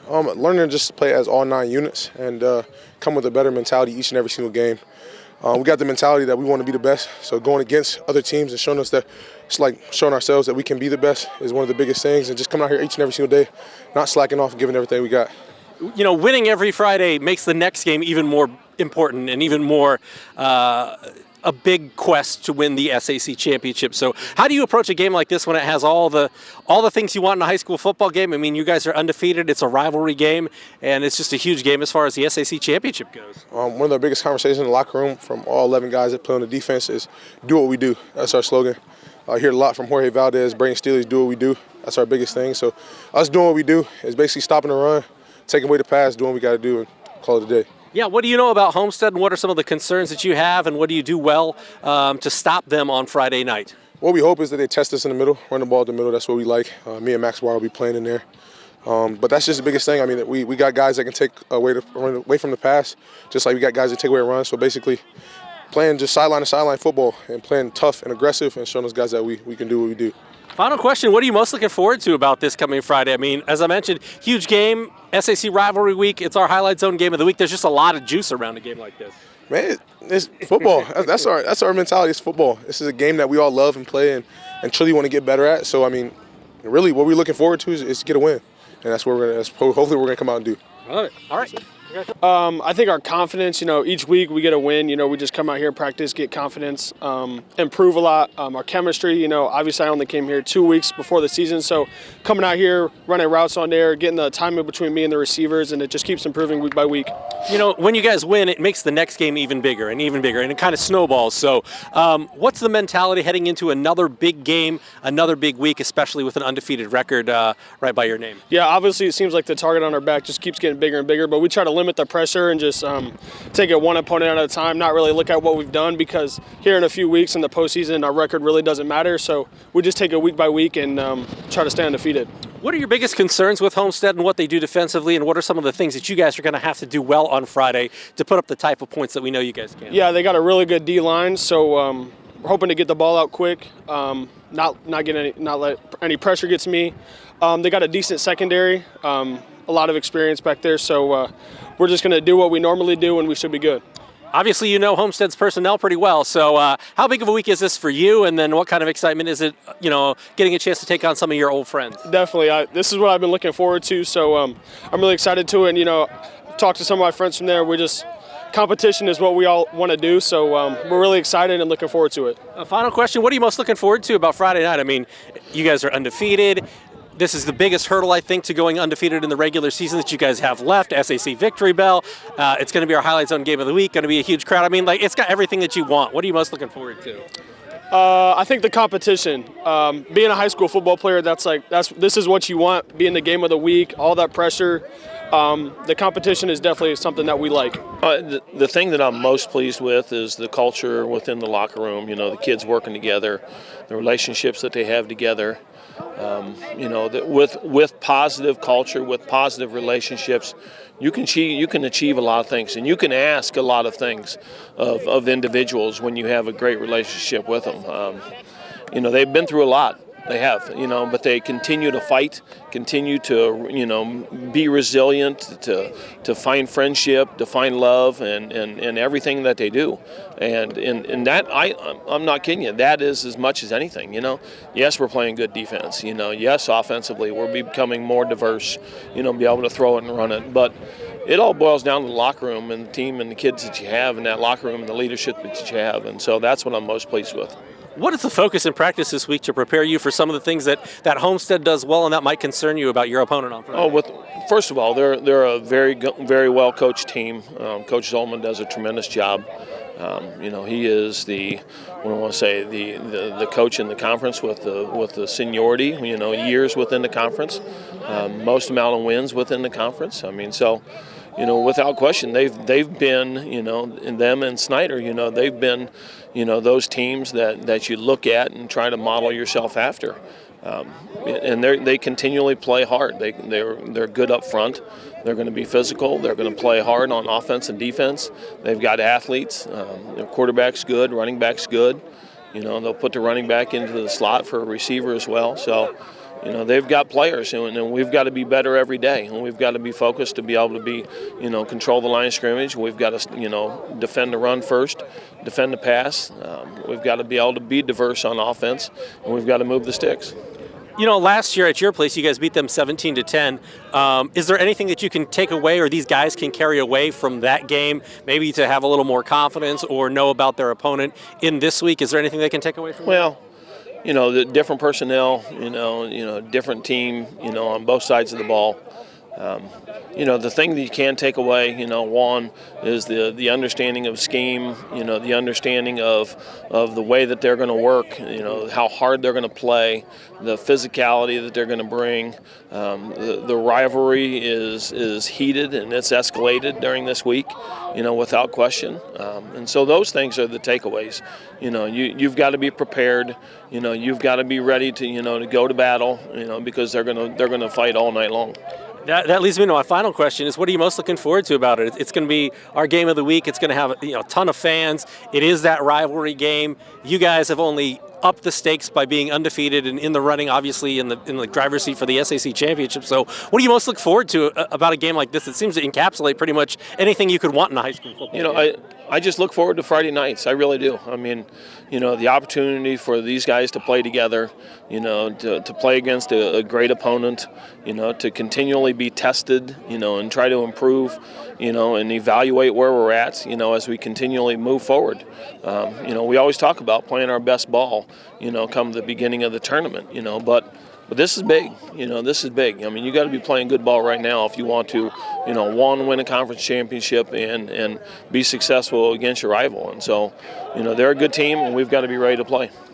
Learning to just play as all 9 units and come with a better mentality each and every single game. We got the mentality that we want to be the best, so going against other teams and showing us that it's like showing ourselves that we can be the best is one of the biggest things, and just coming out here each and every single day, not slacking off and giving everything we got. You know, winning every Friday makes the next game even more important and even more a big quest to win the SAC championship. So how do you approach a game like this when it has all the things you want in a high school football game? I mean, you guys are undefeated. It's a rivalry game, and it's just a huge game as far as the SAC championship goes. One of the biggest conversations in the locker room from all 11 guys that play on the defense is do what we do. That's our slogan. I hear a lot from Jorge Valdez, Braden Steeley's do what we do. That's our biggest thing. So us doing what we do is basically stopping the run, taking away the pass, doing what we got to do, and call it a day. Yeah, what do you know about Homestead, and what are some of the concerns that you have, and what do you do well to stop them on Friday night? What we hope is that they test us in the middle, run the ball in the middle. That's what we like. Me and Max Ward will be playing in there. But that's just the biggest thing. I mean, we got guys that can take away from the pass, just like we got guys that take away a run. So basically playing just sideline to sideline football and playing tough and aggressive and showing those guys that we can do what we do. Final question, what are you most looking forward to about this coming Friday? I mean, as I mentioned, huge game, SAC rivalry week. It's our highlight zone game of the week. There's just a lot of juice around a game like this. Man, it's football. That's our mentality. It's football. This is a game that we all love and play and truly want to get better at. So, I mean, really what we're looking forward to is to get a win. And that's what hopefully we're going to come out and do. Love it. All right. I think our confidence, each week we get a win. We just come out here, practice, get confidence, improve a lot. Our chemistry, obviously I only came here 2 weeks before the season, so coming out here, running routes on there, getting the timing between me and the receivers, and it just keeps improving week by week. When you guys win, it makes the next game even bigger, and it kind of snowballs. So what's the mentality heading into another big game, another big week, especially with an undefeated record right by your name? Yeah, obviously it seems like the target on our back just keeps getting bigger and bigger, but we try to limit the pressure and just take it one opponent at a time, not really look at what we've done, because here in a few weeks in the postseason, our record really doesn't matter. So we just take it week by week and try to stay undefeated. What are your biggest concerns with Homestead and what they do defensively, and what are some of the things that you guys are going to have to do well on Friday to put up the type of points that we know you guys can? Yeah, they got a really good D-line, so we're hoping to get the ball out quick, not let any pressure get to me. They got a decent secondary, a lot of experience back there, so we're just going to do what we normally do, and we should be good. Obviously, you know Homestead's personnel pretty well, so how big of a week is this for you, and then what kind of excitement is it, getting a chance to take on some of your old friends? Definitely. This is what I've been looking forward to, so I'm really excited to it, and, I've talked to some of my friends from there. Competition is what we all want to do, so we're really excited and looking forward to it. A final question, what are you most looking forward to about Friday night? I mean, you guys are undefeated. This is the biggest hurdle, I think, to going undefeated in the regular season that you guys have left. SAC victory bell. It's going to be our highlight zone game of the week. Going to be a huge crowd. I mean, it's got everything that you want. What are you most looking forward to? I think the competition. Being a high school football player, this is what you want. Being the game of the week, all that pressure. The competition is definitely something that we like. The thing that I'm most pleased with is the culture within the locker room. The kids working together, the relationships that they have together. With positive culture, with positive relationships, you can achieve a lot of things, and you can ask a lot of things of individuals when you have a great relationship with them. They've been through a lot. They have, but they continue to fight, continue to, be resilient, to find friendship, to find love, and everything that they do. And that, I'm not kidding you, that is as much as anything, Yes, we're playing good defense, Yes, offensively, we're becoming more diverse, be able to throw it and run it. But it all boils down to the locker room and the team and the kids that you have in that locker room and the leadership that you have. And so that's what I'm most pleased with. What is the focus in practice this week to prepare you for some of the things that Homestead does well and that might concern you about your opponent on Friday? First of all, they're a very, very well coached team. Coach Sullivan does a tremendous job. He is the coach in the conference with the seniority. Years within the conference, most amount of wins within the conference. I mean, so. Without question, they've been, in them and Snyder, they've been, those teams that you look at and try to model yourself after. And they continually play hard. They're good up front. They're going to be physical. They're going to play hard on offense and defense. They've got athletes. Their quarterback's good. Running back's good. They'll put the running back into the slot for a receiver as well. So, they've got players, and we've got to be better every day, and we've got to be focused to be able to be, control the line of scrimmage. We've got to, defend the run first, defend the pass. We've got to be able to be diverse on offense, and we've got to move the sticks. Last year at your place, you guys beat them 17-10. Is there anything that you can take away, or these guys can carry away from that game, maybe to have a little more confidence or know about their opponent in this week? Is there anything they can take away from that? Well, the different personnel, different team, on both sides of the ball. The thing that you can take away, one is the understanding of scheme, the understanding of the way that they're going to work, how hard they're going to play, the physicality that they're going to bring. The rivalry is heated and it's escalated during this week, without question. And so those things are the takeaways. You've got to be prepared. You've got to be ready to, to go to battle, because they're going to fight all night long. That leads me to my final question is, what are you most looking forward to about it? It's going to be our game of the week. It's going to have a ton of fans. It is that rivalry game. You guys have only upped the stakes by being undefeated and in the running, obviously, in the driver's seat for the SAC championship. So what do you most look forward to about a game like this? It seems to encapsulate pretty much anything you could want in a high school football game. I just look forward to Friday nights. I really do. I mean, the opportunity for these guys to play together, to play against a great opponent, to continually be tested, and try to improve, and evaluate where we're at, as we continually move forward. We always talk about playing our best ball, come the beginning of the tournament, but this is big. This is big. I mean, you got to be playing good ball right now if you want to, win a conference championship and be successful against your rival. And so, they're a good team, and we've got to be ready to play.